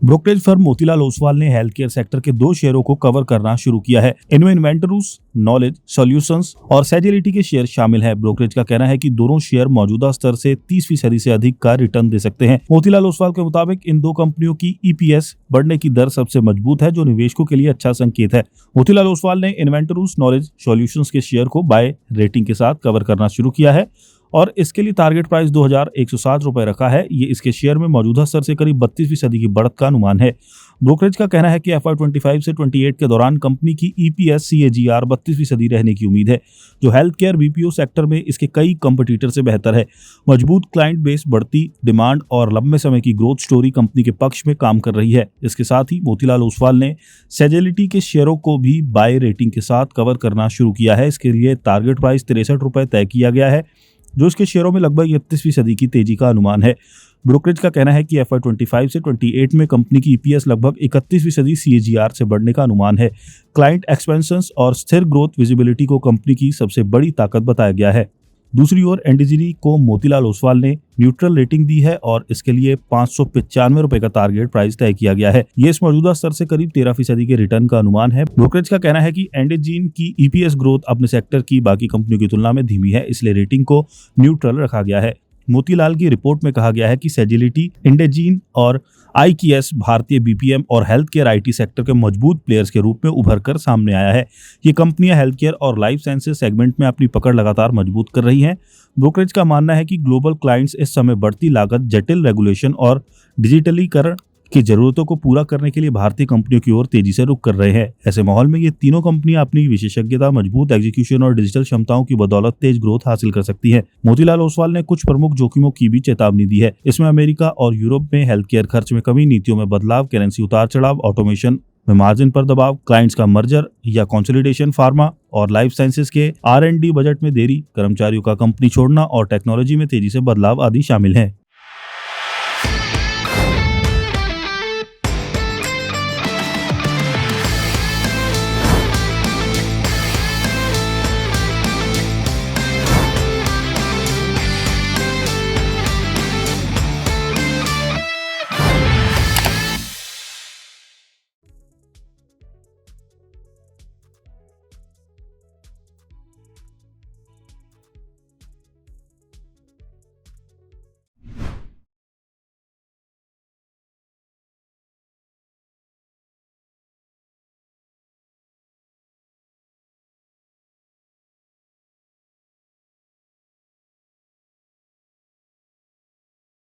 Brokerage firm Motilal Oswal ने health care sector के 2 शेयरों को कवर करना शुरू किया है। इनमें इन्वेंटरूस नॉलेज सॉल्यूशंस और सेजिलिटी के शेयर शामिल हैं। ब्रोकरेज का कहना है कि दोनों शेयर मौजूदा स्तर से 30% से अधिक का रिटर्न दे सकते हैं। मोतीलाल ओसवाल के मुताबिक इन 2 कंपनियों की ईपीएस बढ़ने की दर सबसे मजबूत है, जो निवेशकों के लिए अच्छा संकेत है। मोतीलाल ओसवाल ने इन्वेंटरूस नॉलेज सॉल्यूशंस के शेयर को बाय रेटिंग के साथ कवर करना शुरू किया है और इसके लिए टारगेट प्राइस 2160 रुपए रखा है। ये इसके शेयर में मौजूदा स्तर से करीब 32% की बढ़त का अनुमान है। ब्रोकरेज का कहना है कि FY25 से 28 के दौरान कंपनी की ईपीएस CAGR 32% रहने की उम्मीद है, जो हेल्थ केयर बीपीओ सेक्टर में इसके कई कंपटीटर से बेहतर है। मजबूत क्लाइंट बेस, बढ़ती डिमांड और लंबे समय की ग्रोथ स्टोरी कंपनी के पक्ष में काम कर रही है। इसके साथ ही मोतीलाल ओसवाल ने सेजिलिटी के शेयरों को भी बाय रेटिंग के साथ कवर करना शुरू किया है। इसके लिए टारगेट प्राइस 63 रुपए तय किया गया है, जो इसके शेयरों में लगभग 31% की तेजी का अनुमान है। ब्रोकरेज का कहना है कि FY25 से 28 में कंपनी की ईपीएस लगभग 31% CAGR से बढ़ने का अनुमान है। क्लाइंट एक्सपेंशंस और स्थिर ग्रोथ विजिबिलिटी को कंपनी की सबसे बड़ी ताकत बताया गया है। दूसरी ओर एनडीजीनी को मोतीलाल ओसवाल ने न्यूट्रल रेटिंग दी है और इसके लिए 595 रुपए का टारगेट प्राइस तय किया गया है। ये इस मौजूदा स्तर से करीब 13% के रिटर्न का अनुमान है। ब्रोकरेज का कहना है कि एनडीजीन की ईपीएस ग्रोथ अपने सेक्टर की बाकी कंपनियों की तुलना में धीमी है, इसलिए रेटिंग को न्यूट्रल रखा गया है। मोतीलाल की रिपोर्ट में कहा गया है कि सेजिलिटी, इंडेजीन और आईकीएस भारतीय बीपीएम और हेल्थ केयर आईटी सेक्टर के मजबूत प्लेयर्स के रूप में उभर कर सामने आया है। ये कंपनियां हेल्थ केयर और लाइफ साइंसेज सेगमेंट में अपनी पकड़ लगातार मजबूत कर रही हैं। ब्रोकरेज का मानना है कि ग्लोबल क्लाइंट्स इस समय बढ़ती लागत, जटिल रेगुलेशन और डिजिटलीकरण की जरूरतों को पूरा करने के लिए भारतीय कंपनियों की ओर तेजी से रुख कर रहे हैं। ऐसे माहौल में ये तीनों कंपनियां अपनी विशेषज्ञता, मजबूत एग्जीक्यूशन और डिजिटल क्षमताओं की बदौलत तेज ग्रोथ हासिल कर सकती हैं। मोतीलाल ओसवाल ने कुछ प्रमुख जोखिमों की भी चेतावनी दी है। इसमें अमेरिका और यूरोप में हेल्थ केयर खर्च में कमी, नीतियों में बदलाव, करेंसी उतार चढ़ाव, ऑटोमेशन में मार्जिन पर दबाव, क्लाइंट्स का मर्जर या कंसोलिडेशन, फार्मा और लाइफ साइंसेज के R&D बजट में देरी, कर्मचारियों का कंपनी छोड़ना और टेक्नोलॉजी में तेजी से बदलाव आदि शामिल हैं।